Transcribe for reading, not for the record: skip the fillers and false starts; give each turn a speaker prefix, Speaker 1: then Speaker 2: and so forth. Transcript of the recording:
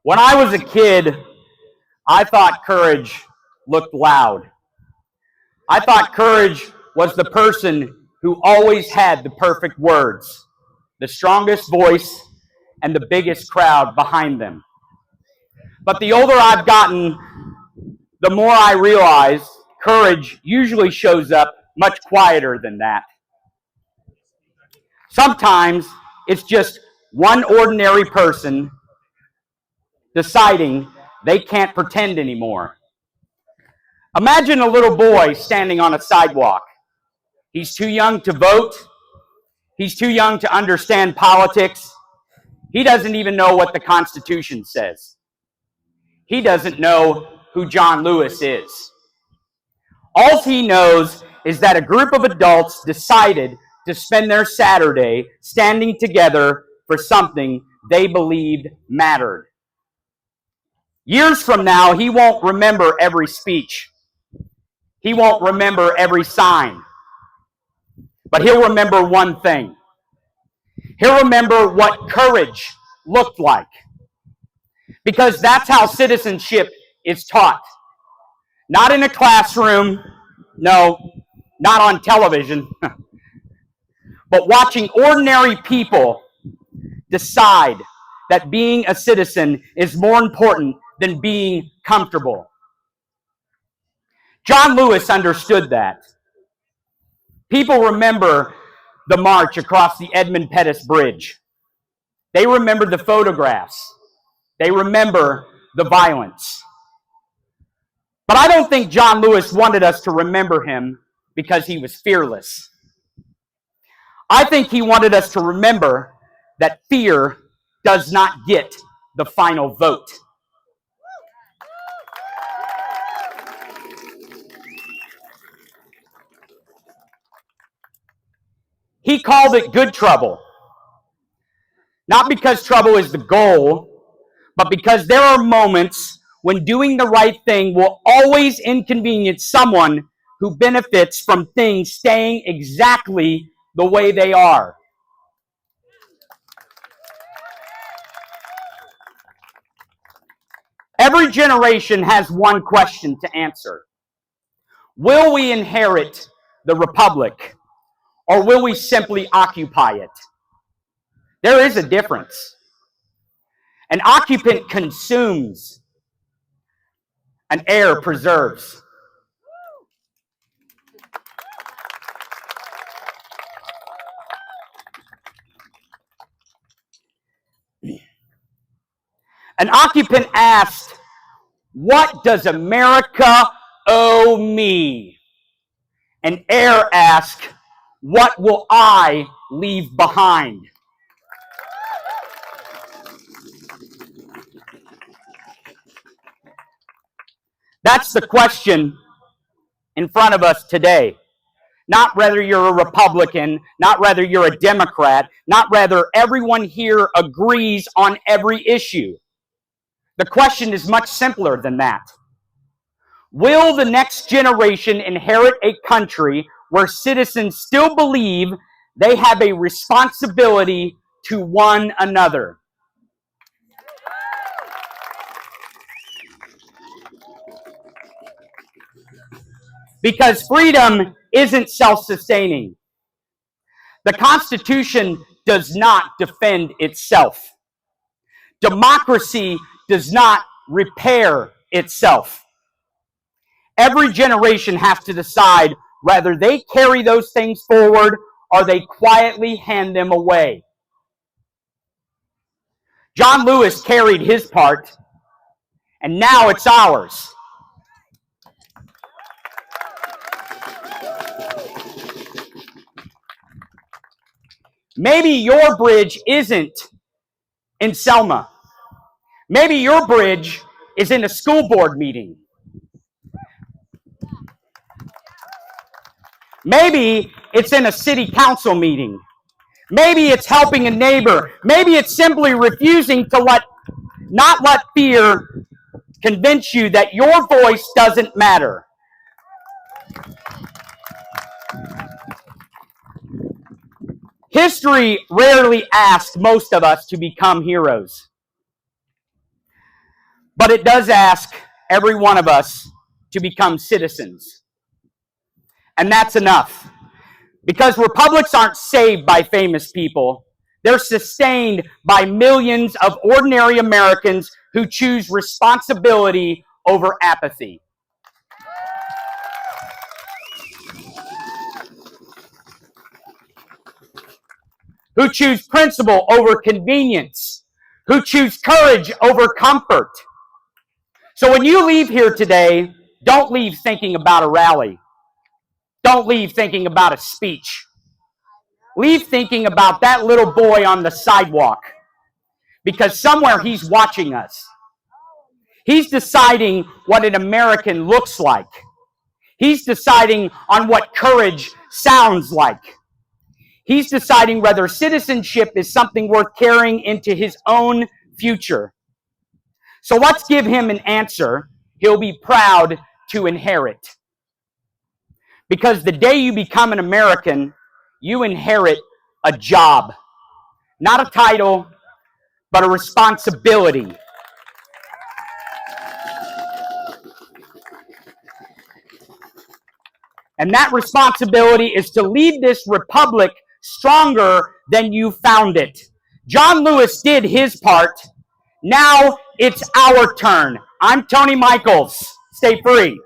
Speaker 1: When I was a kid, I thought courage looked loud. I thought courage was the person who always had the perfect words, the strongest voice, and the biggest crowd behind them. But the older I've gotten, the more I realize courage usually shows up much quieter than that. Sometimes it's just one ordinary person deciding they can't pretend anymore. Imagine a little boy standing on a sidewalk. He's too young to vote. He's too young to understand politics. He doesn't even know what the Constitution says. He doesn't know who John Lewis is. All he knows is that a group of adults decided to spend their Saturday standing together for something they believed mattered. Years from now, he won't remember every speech. He won't remember every sign. But he'll remember one thing. He'll remember what courage looked like. Because that's how citizenship is taught. Not in a classroom, no, not on television, but watching ordinary people decide that being a citizen is more important than being comfortable. John Lewis understood that. People remember the march across the Edmund Pettus Bridge. They remember the photographs. They remember the violence. But I don't think John Lewis wanted us to remember him because he was fearless. I think he wanted us to remember that fear does not get the final vote. He called it good trouble. Not because trouble is the goal, but because there are moments when doing the right thing will always inconvenience someone who benefits from things staying exactly the way they are. Every generation has one question to answer. Will we inherit the republic, or will we simply occupy it? There is a difference. An occupant consumes, an heir preserves. An occupant asked, "What does America owe me?" An heir asked, "What will I leave behind?" That's the question in front of us today. Not whether you're a Republican, not whether you're a Democrat, not whether everyone here agrees on every issue. The question is much simpler than that. Will the next generation inherit a country where citizens still believe they have a responsibility to one another? Because freedom isn't self-sustaining. The Constitution does not defend itself. Democracy does not repair itself. Every generation has to decide whether they carry those things forward or they quietly hand them away. John Lewis carried his part, and now it's ours. Maybe your bridge isn't in Selma. Maybe your bridge is in a school board meeting. Maybe it's in a city council meeting. Maybe it's helping a neighbor. Maybe it's simply refusing to not let fear convince you that your voice doesn't matter. History rarely asks most of us to become heroes, but it does ask every one of us to become citizens. And that's enough. Because republics aren't saved by famous people. They're sustained by millions of ordinary Americans who choose responsibility over apathy. Who choose principle over convenience. Who choose courage over comfort. So when you leave here today, don't leave thinking about a rally. Don't leave thinking about a speech. Leave thinking about that little boy on the sidewalk, because somewhere he's watching us. He's deciding what an American looks like. He's deciding on what courage sounds like. He's deciding whether citizenship is something worth carrying into his own future. So let's give him an answer he'll be proud to inherit. Because the day you become an American, you inherit a job. Not a title, but a responsibility. And that responsibility is to leave this republic stronger than you found it. John Lewis did his part. Now it's our turn. I'm Tony Michaels. Stay free.